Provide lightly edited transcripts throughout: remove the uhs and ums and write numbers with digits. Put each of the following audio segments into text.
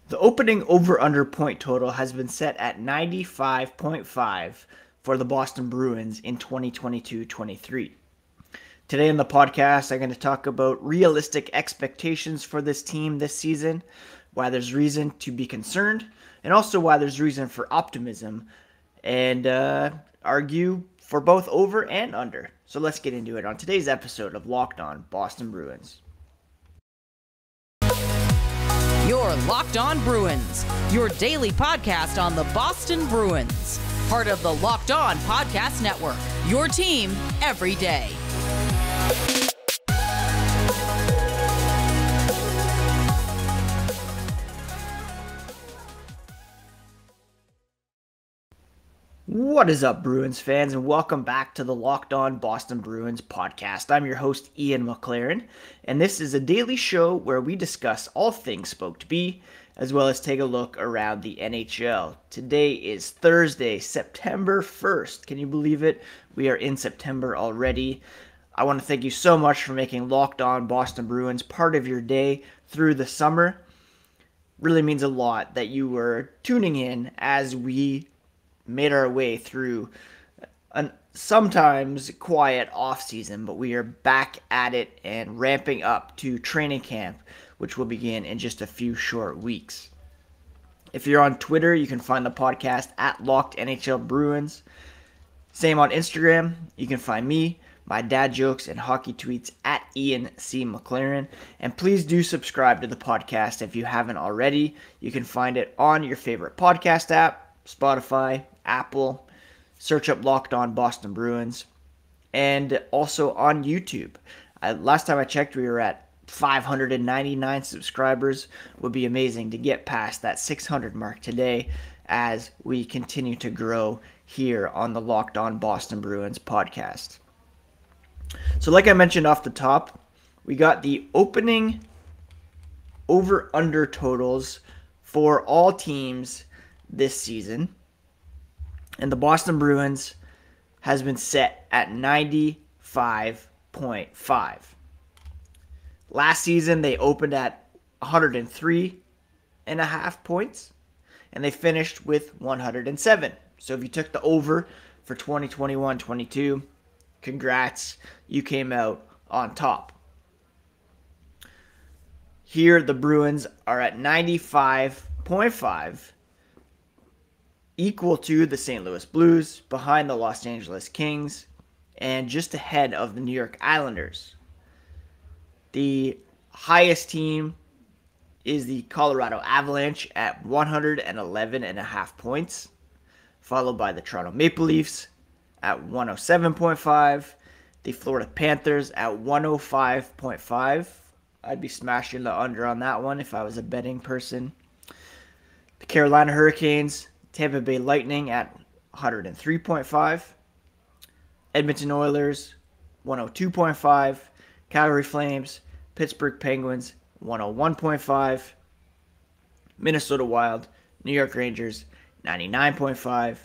The opening over-under point total has been set at 95.5 for the Boston Bruins in 2022-23. Today in the podcast, I'm going to talk about realistic expectations for this team this season, why there's reason to be concerned, and also why there's reason for optimism, and argue for both over and under. So let's get into it on today's episode of Locked On Boston Bruins. You're Locked On Bruins, your daily podcast on the Boston Bruins. Part of the Locked On Podcast Network, your team every day. What is up, Bruins fans, and welcome back to the Locked On Boston Bruins podcast. I'm your host, Ian McLaren, and this is a daily show where we discuss all things Spoke to Be, as well as take a look around the NHL. Today is Thursday, September 1st. Can you believe it? We are in September already. I want to thank you so much for making Locked On Boston Bruins part of your day through the summer. Really means a lot that you were tuning in as we made our way through an sometimes quiet off-season, but we are back at it and ramping up to training camp, which will begin in just a few short weeks. If you're on Twitter, you can find the podcast at Locked NHL Bruins. Same on Instagram. You can find me, my dad jokes, and hockey tweets at Ian C. McLaren. And please do subscribe to the podcast if you haven't already. You can find it on your favorite podcast app, Spotify, Apple. Search up Locked On Boston Bruins, and also on YouTube. Last time I checked, we were at 599 subscribers. Would be amazing to get past that 600 mark today as we continue to grow here on the Locked On Boston Bruins podcast. So like I mentioned off the top, we got the opening over-under totals for all teams this season. And the Boston Bruins has been set at 95.5. Last season, they opened at 103.5 points, and they finished with 107. So if you took the over for 2021-22, congrats, you came out on top. Here, the Bruins are at 95.5. Equal to the St. Louis Blues, behind the Los Angeles Kings, and just ahead of the New York Islanders. The highest team is the Colorado Avalanche at 111.5 points, followed by the Toronto Maple Leafs at 107.5, the Florida Panthers at 105.5. I'd be smashing the under on that one if I was a betting person. The Carolina Hurricanes, Tampa Bay Lightning at 103.5, Edmonton Oilers 102.5, Calgary Flames, Pittsburgh Penguins 101.5, Minnesota Wild, New York Rangers 99.5,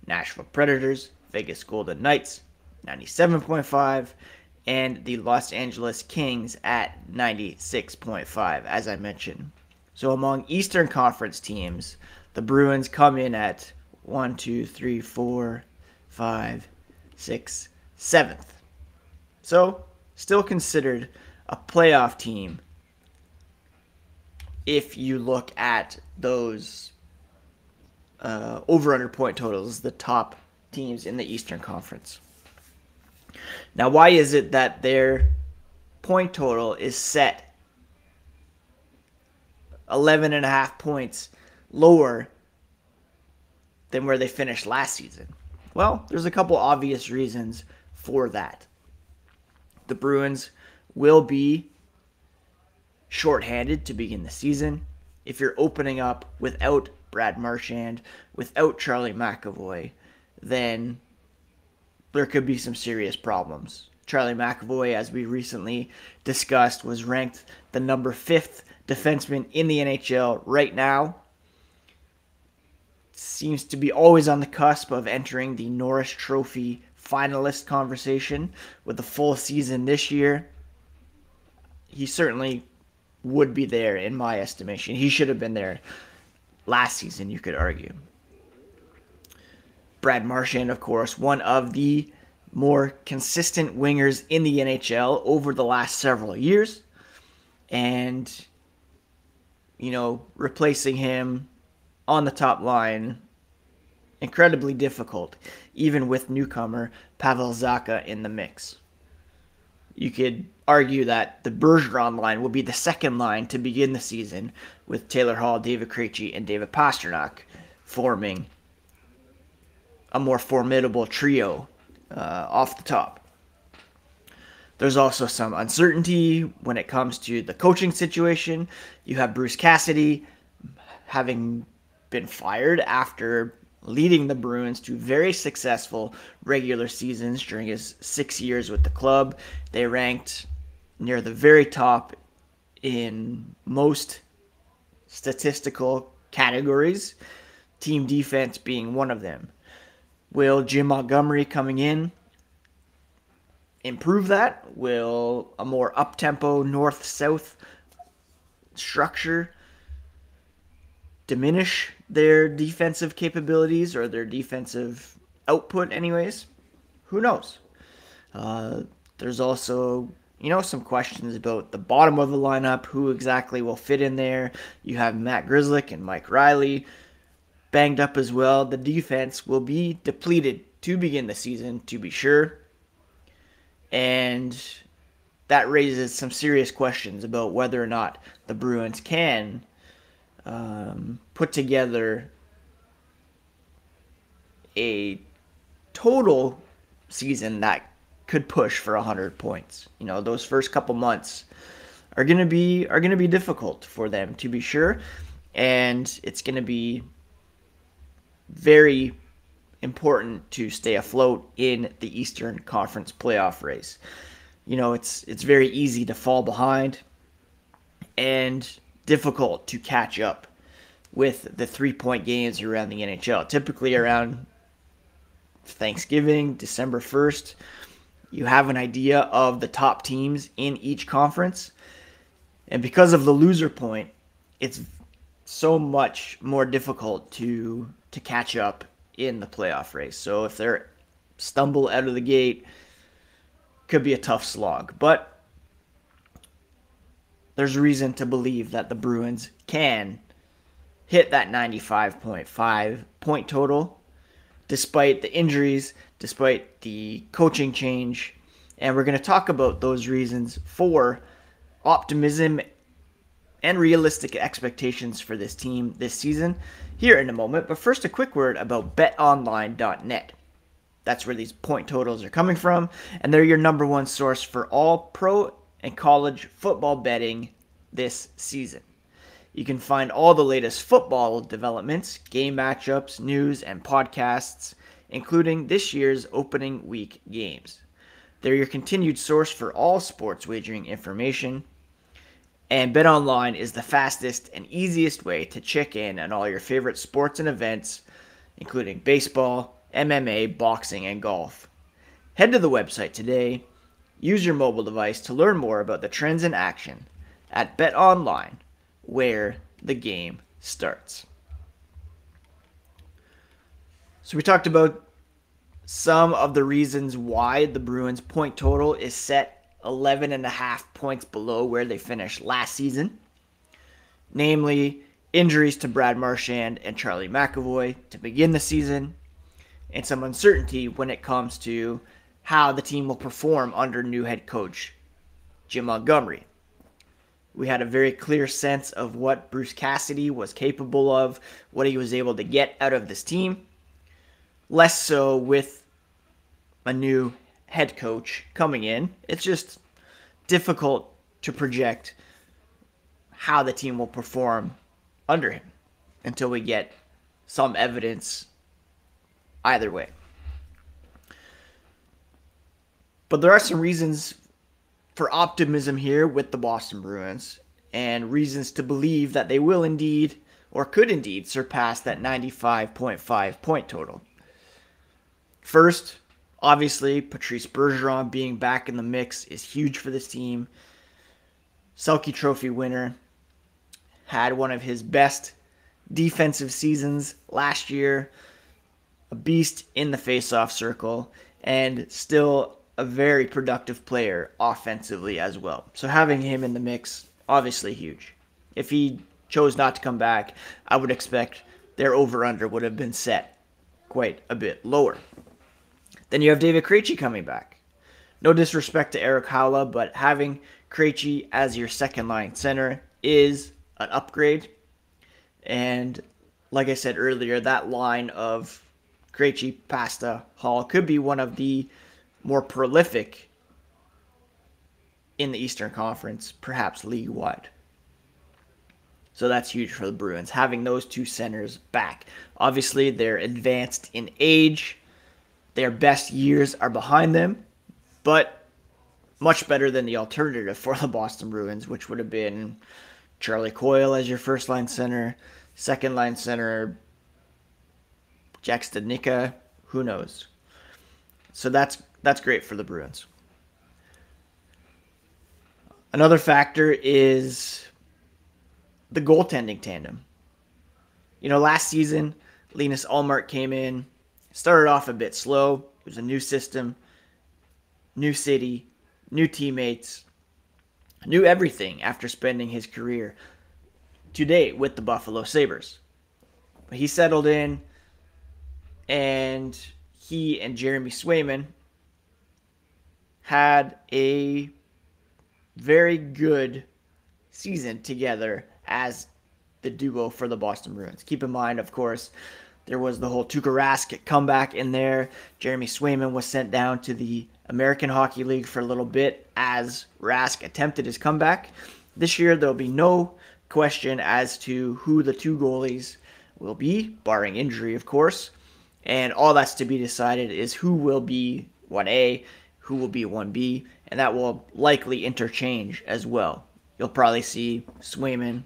Nashville Predators, Vegas Golden Knights 97.5, and the Los Angeles Kings at 96.5, as I mentioned. So among Eastern Conference teams, the Bruins come in at 1, 2, 3, 4, 5, 6, 7th. So, still considered a playoff team if you look at those over-under point totals, the top teams in the Eastern Conference. Now, why is it that their point total is set 11.5 points lower than where they finished last season? Well, there's a couple obvious reasons for that. The Bruins will be shorthanded to begin the season. If you're opening up without Brad Marchand, without Charlie McAvoy, then there could be some serious problems. Charlie McAvoy, as we recently discussed, was ranked the number 5th defenseman in the NHL right now. Seems to be always on the cusp of entering the Norris Trophy finalist conversation with a full season this year. He certainly would be there in my estimation. He should have been there last season, you could argue. Brad Marchand, of course, one of the more consistent wingers in the NHL over the last several years. And, replacing him on the top line, incredibly difficult, even with newcomer Pavel Zacha in the mix. You could argue that the Bergeron line will be the second line to begin the season, with Taylor Hall, David Krejci, and David Pastrnak forming a more formidable trio off the top. There's also some uncertainty when it comes to the coaching situation. You have Bruce Cassidy having been fired after leading the Bruins to very successful regular seasons during his 6 years with the club. They ranked near the very top in most statistical categories, team defense being one of them. Will Jim Montgomery coming in improve that? Will a more up-tempo north-south structure diminish their defensive capabilities or their defensive output anyways? Who knows? There's also, some questions about the bottom of the lineup, who exactly will fit in there. You have Matt Grzelcyk and Mike Riley banged up as well. The defense will be depleted to begin the season, to be sure. And that raises some serious questions about whether or not the Bruins can put together a total season that could push for 100 points. Those first couple months are going to be difficult for them, to be sure, and it's going to be very important to stay afloat in the Eastern Conference playoff race. It's very easy to fall behind and difficult to catch up with the 3-point games around the NHL. Typically around Thanksgiving, December 1st, you have an idea of the top teams in each conference. And because of the loser point, it's so much more difficult to catch up in the playoff race. So if they're stumble out of the gate, could be a tough slog. But there's reason to believe that the Bruins can hit that 95.5 point total despite the injuries, despite the coaching change. And we're going to talk about those reasons for optimism and realistic expectations for this team this season here in a moment. But first, a quick word about betonline.net. That's where these point totals are coming from, and they're your number one source for all pro and college football betting this season. You can find all the latest football developments, game matchups, news, and podcasts, including this year's opening week games. They're your continued source for all sports wagering information. And BetOnline is the fastest and easiest way to check in on all your favorite sports and events, including baseball, MMA, boxing, and golf. Head to the website today. Use your mobile device to learn more about the trends in action at BetOnline, where the game starts. So we talked about some of the reasons why the Bruins' point total is set 11.5 points below where they finished last season. Namely, injuries to Brad Marchand and Charlie McAvoy to begin the season, and some uncertainty when it comes to how the team will perform under new head coach Jim Montgomery. We had a very clear sense of what Bruce Cassidy was capable of, what he was able to get out of this team. Less so with a new head coach coming in. It's just difficult to project how the team will perform under him until we get some evidence either way. But there are some reasons for optimism here with the Boston Bruins, and reasons to believe that they will indeed, or could indeed, surpass that 95.5 point total. First, obviously, Patrice Bergeron being back in the mix is huge for this team. Selke Trophy winner, had one of his best defensive seasons last year, a beast in the faceoff circle, and still a very productive player offensively as well. So having him in the mix, obviously huge. If he chose not to come back, I would expect their over-under would have been set quite a bit lower. Then you have David Krejci coming back. No disrespect to Eric Haula, but having Krejci as your second-line center is an upgrade. And like I said earlier, that line of Krejci, Pasta, Hall could be one of the more prolific in the Eastern Conference, perhaps league-wide. So that's huge for the Bruins, having those two centers back. Obviously, they're advanced in age. Their best years are behind them, but much better than the alternative for the Boston Bruins, which would have been Charlie Coyle as your first-line center, second-line center, Jack Studnicka, who knows. So that's great for the Bruins. Another factor is the goaltending tandem. Last season, Linus Ullmark came in, started off a bit slow. It was a new system, new city, new teammates, new everything after spending his career to date with the Buffalo Sabres. But he settled in, and he and Jeremy Swayman had a very good season together as the duo for the Boston Bruins. Keep in mind, of course, there was the whole Tuukka Rask comeback in there. Jeremy Swayman was sent down to the American Hockey League for a little bit as Rask attempted his comeback. This year, there'll be no question as to who the two goalies will be, barring injury, of course. And all that's to be decided is who will be 1A, who will be 1B, and that will likely interchange as well. You'll probably see Swayman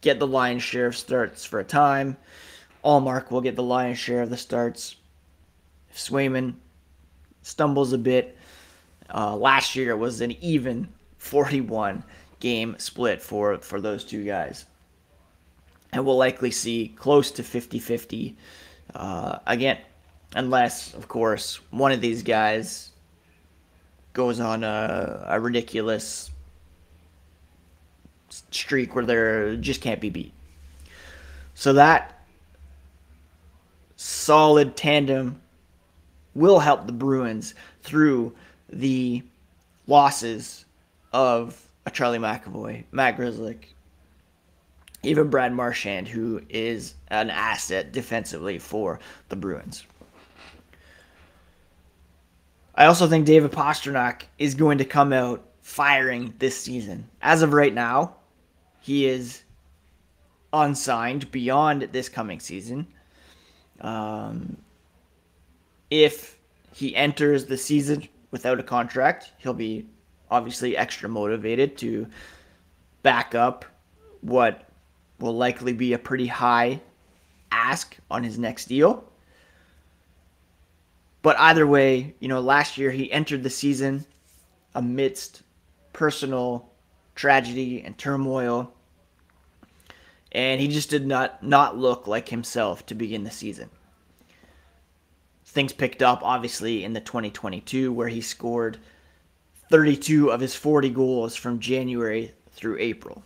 get the lion's share of starts for a time. Ullmark will get the lion's share of the starts. If Swayman stumbles a bit, last year was an even 41 game split for those two guys. And we'll likely see close to 50-50 again. Unless, of course, one of these guys goes on a ridiculous streak where they just can't be beat. So that solid tandem will help the Bruins through the losses of a Charlie McAvoy, Matt Grzelcyk, even Brad Marchand, who is an asset defensively for the Bruins. I also think David Pastrnak is going to come out firing this season. As of right now, he is unsigned beyond this coming season. If he enters the season without a contract, he'll be obviously extra motivated to back up what will likely be a pretty high ask on his next deal. But either way, last year he entered the season amidst personal tragedy and turmoil, and he just did not look like himself to begin the season. Things picked up, obviously, in the 2022, where he scored 32 of his 40 goals from January through April.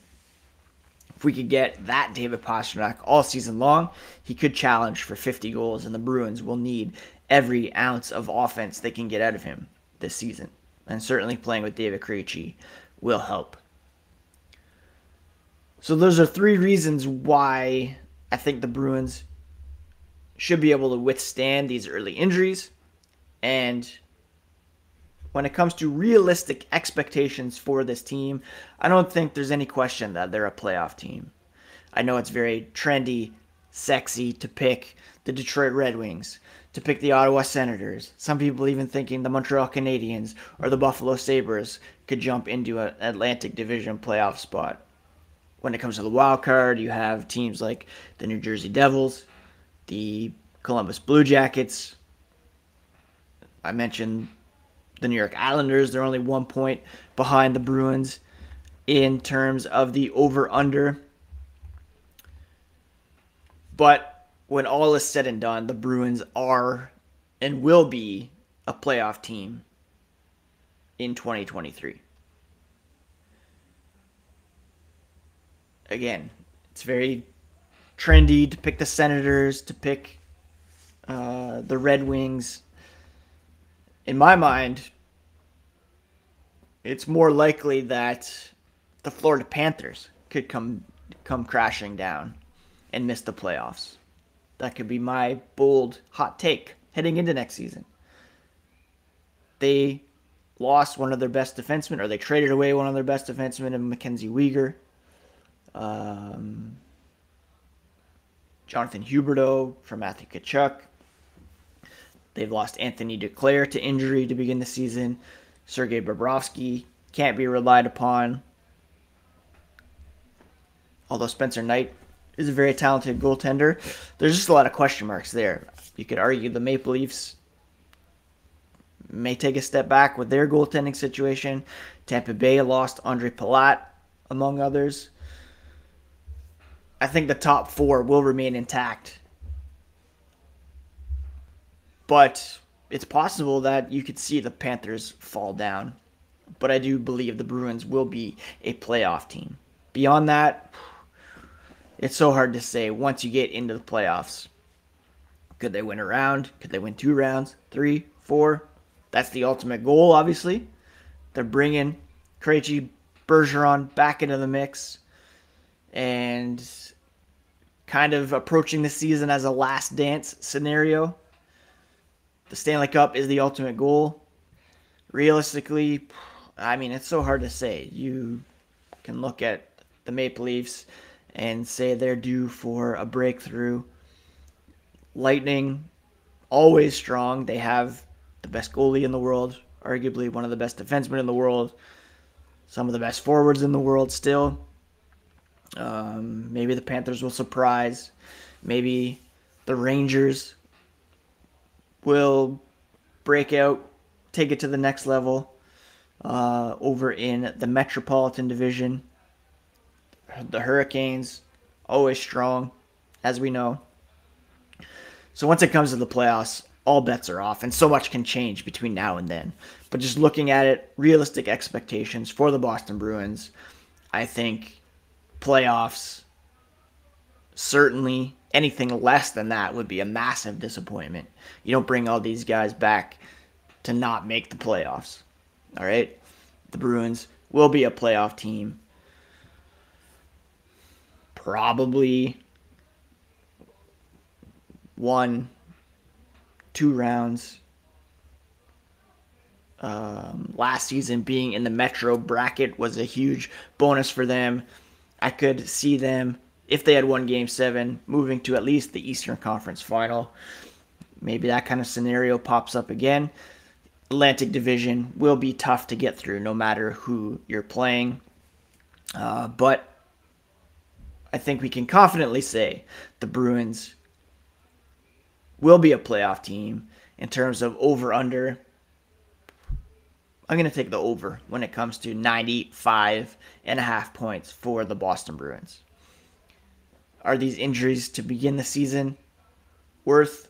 If we could get that David Pastrnak all season long, he could challenge for 50 goals, and the Bruins will need every ounce of offense they can get out of him this season. And certainly playing with David Krejci will help. So those are three reasons why I think the Bruins should be able to withstand these early injuries. And when it comes to realistic expectations for this team, I don't think there's any question that they're a playoff team. I know it's very trendy, sexy to pick the Detroit Red Wings, to pick the Ottawa Senators. Some people even thinking the Montreal Canadiens or the Buffalo Sabres could jump into an Atlantic Division playoff spot. When it comes to the wild card, you have teams like the New Jersey Devils, the Columbus Blue Jackets. I mentioned the New York Islanders. They're only 1 point behind the Bruins. in terms of the over-under. But when all is said and done, the Bruins are and will be a playoff team in 2023. Again, it's very trendy to pick the Senators, to pick the Red Wings. In my mind, it's more likely that the Florida Panthers could come crashing down and miss the playoffs. That could be my bold hot take heading into next season. They lost one of their best defensemen, or they traded away one of their best defensemen in Mackenzie Weegar. Jonathan Huberdeau from Matthew Tkachuk. They've lost Anthony Duclair to injury to begin the season. Sergei Bobrovsky can't be relied upon. Although Spencer Knight is a very talented goaltender, there's just a lot of question marks there. You could argue the Maple Leafs may take a step back with their goaltending situation. Tampa Bay lost Andre Palat, among others. I think the top four will remain intact. But it's possible that you could see the Panthers fall down. But I do believe the Bruins will be a playoff team. Beyond that, it's so hard to say once you get into the playoffs. Could they win a round? Could they win 2 rounds? 3, 4? That's the ultimate goal, obviously. They're bringing Krejci, Bergeron back into the mix and kind of approaching the season as a last dance scenario. The Stanley Cup is the ultimate goal. Realistically, I mean, it's so hard to say. You can look at the Maple Leafs and say they're due for a breakthrough. Lightning, always strong. They have the best goalie in the world, arguably one of the best defensemen in the world, some of the best forwards in the world still. Maybe the Panthers will surprise. Maybe the Rangers will break out, take it to the next level over in the Metropolitan Division. The Hurricanes, always strong, as we know. So once it comes to the playoffs, all bets are off, and so much can change between now and then. But just looking at it, realistic expectations for the Boston Bruins, I think playoffs, certainly anything less than that would be a massive disappointment. You don't bring all these guys back to not make the playoffs. All right? The Bruins will be a playoff team. Probably 1, 2 rounds. Last season being in the Metro bracket was a huge bonus for them. I could see them, if they had won Game 7, moving to at least the Eastern Conference Final. Maybe that kind of scenario pops up again. Atlantic Division will be tough to get through no matter who you're playing. But I think we can confidently say the Bruins will be a playoff team in terms of over-under. I'm going to take the over when it comes to 95.5 points for the Boston Bruins. Are these injuries to begin the season worth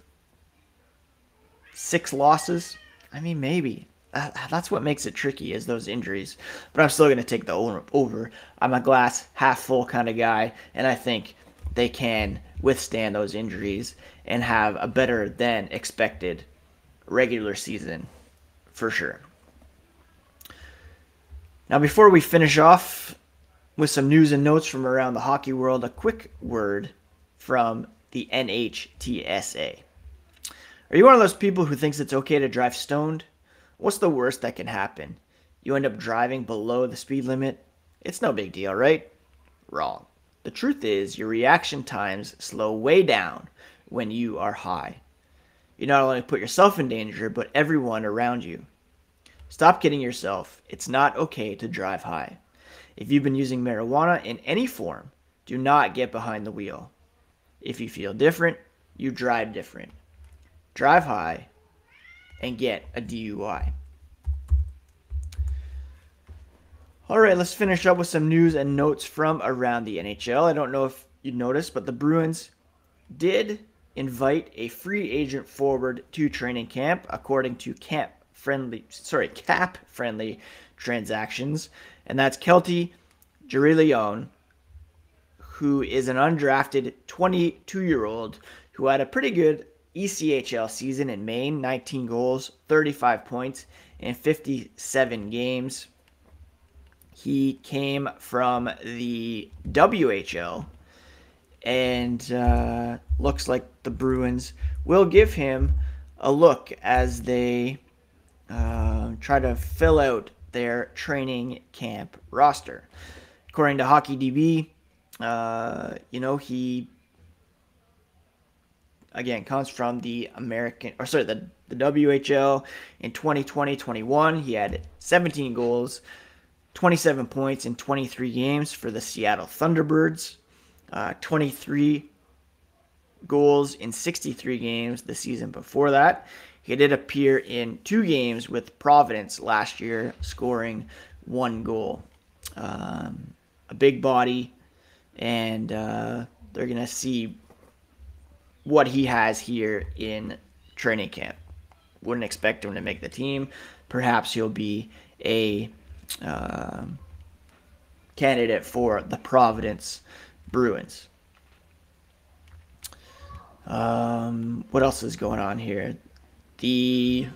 6 losses? I mean, maybe. That's what makes it tricky, is those injuries. But I'm still going to take the over. I'm a glass half full kind of guy, and I think they can withstand those injuries and have a better than expected regular season for sure. Now, before we finish off with some news and notes from around the hockey world, a quick word from the NHTSA. Are you one of those people who thinks it's okay to drive stoned? What's the worst that can happen? You end up driving below the speed limit? It's no big deal, right? Wrong. The truth is, your reaction times slow way down when you are high. You not only put yourself in danger, but everyone around you. Stop kidding yourself. It's not okay to drive high. If you've been using marijuana in any form, do not get behind the wheel. If you feel different, you drive different. Drive high and get a DUI. All right, let's finish up with some news and notes from around the NHL. I don't know if you noticed, but the Bruins did invite a free agent forward to training camp, according to cap-friendly transactions, and that's Kelty Girillion, who is an undrafted 22-year-old who had a pretty good ECHL season in Maine, 19 goals, 35 points in 57 games. He came from the WHL, and looks like the Bruins will give him a look as they try to fill out their training camp roster. According to HockeyDB, he again comes from the the WHL. In 2020-21, he had 17 goals, 27 points in 23 games for the Seattle Thunderbirds, 23 goals in 63 games the season before that. He did appear in 2 games with Providence last year, scoring 1 goal. A big body, and they're going to see what he has here in training camp. Wouldn't expect him to make the team. Perhaps he'll be a candidate for the Providence Bruins. What else is going on here? The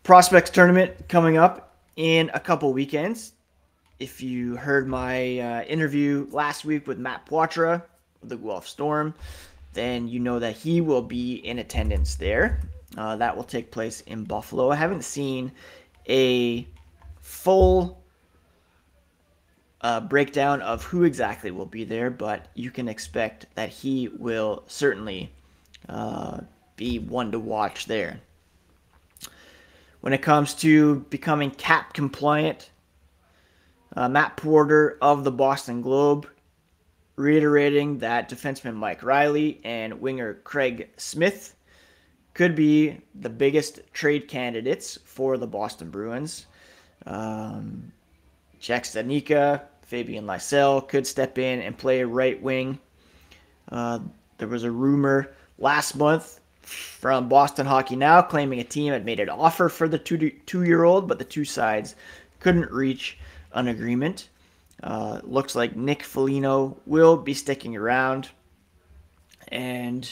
Prospects tournament coming up in a couple weekends. If you heard my interview last week with Matt Poitras of the Guelph Storm, then you know that he will be in attendance there. That will take place in Buffalo. I haven't seen a full breakdown of who exactly will be there, but you can expect that he will certainly be one to watch there. When it comes to becoming cap compliant, Matt Porter of the Boston Globe reiterating that defenseman Mike Riley and winger Craig Smith could be the biggest trade candidates for the Boston Bruins. Jack Stanika, Fabian Lysell could step in and play right wing. There was a rumor last month from Boston Hockey Now claiming a team had made an offer for the two-year-old, but the two sides couldn't reach an agreement. Looks like Nick Foligno will be sticking around. And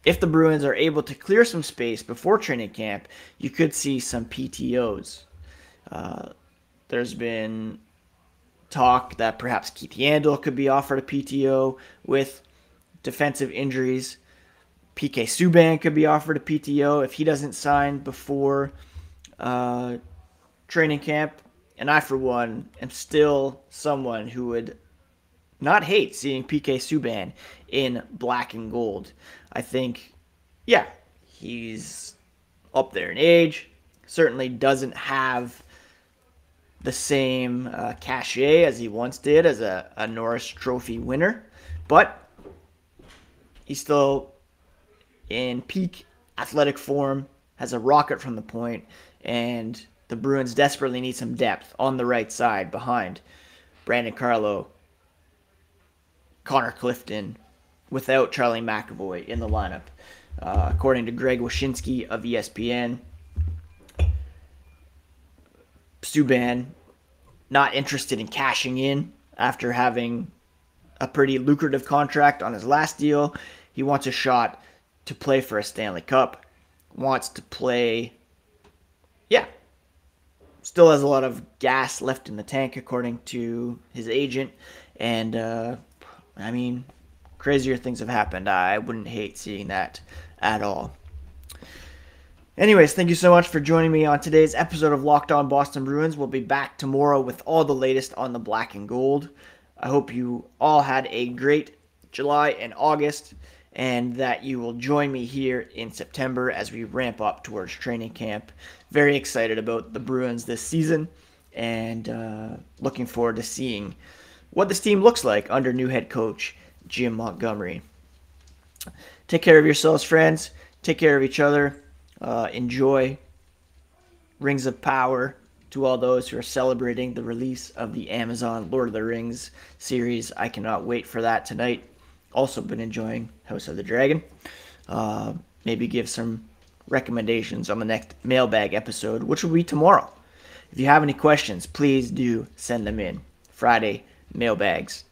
if the Bruins are able to clear some space before training camp, you could see some PTOs. There's been talk that perhaps Keith Yandel could be offered a PTO with defensive injuries. PK Subban could be offered a PTO if he doesn't sign before training camp. And I, for one, am still someone who would not hate seeing PK Subban in black and gold. I think, yeah, he's up there in age. Certainly doesn't have the same cachet as he once did as a Norris Trophy winner. But he's still in peak athletic form, has a rocket from the point, and the Bruins desperately need some depth on the right side behind Brandon Carlo, Connor Clifton, without Charlie McAvoy in the lineup. According to Greg Wyshynski of ESPN, Subban not interested in cashing in after having a pretty lucrative contract on his last deal. He wants a shot to play for a Stanley Cup, wants to play, still has a lot of gas left in the tank according to his agent, and crazier things have happened. I wouldn't hate seeing that at all. Anyways, thank you so much for joining me on today's episode of Locked On Boston Bruins. We'll be back tomorrow with all the latest on the black and gold. I hope you all had a great July and August, and that you will join me here in September as we ramp up towards training camp. Very excited about the Bruins this season, and looking forward to seeing what this team looks like under new head coach Jim Montgomery. Take care of yourselves, friends. Take care of each other. Enjoy Rings of Power to all those who are celebrating the release of the Amazon Lord of the Rings series. I cannot wait for that tonight. Also been enjoying House of the Dragon. Maybe give some recommendations on the next mailbag episode, which will be tomorrow. If you have any questions, please do send them in. Friday mailbags.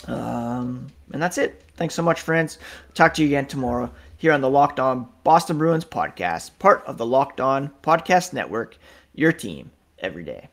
And that's it. Thanks so much, friends. Talk to you again tomorrow here on the Locked On Boston Bruins podcast, part of the Locked On Podcast Network, your team every day.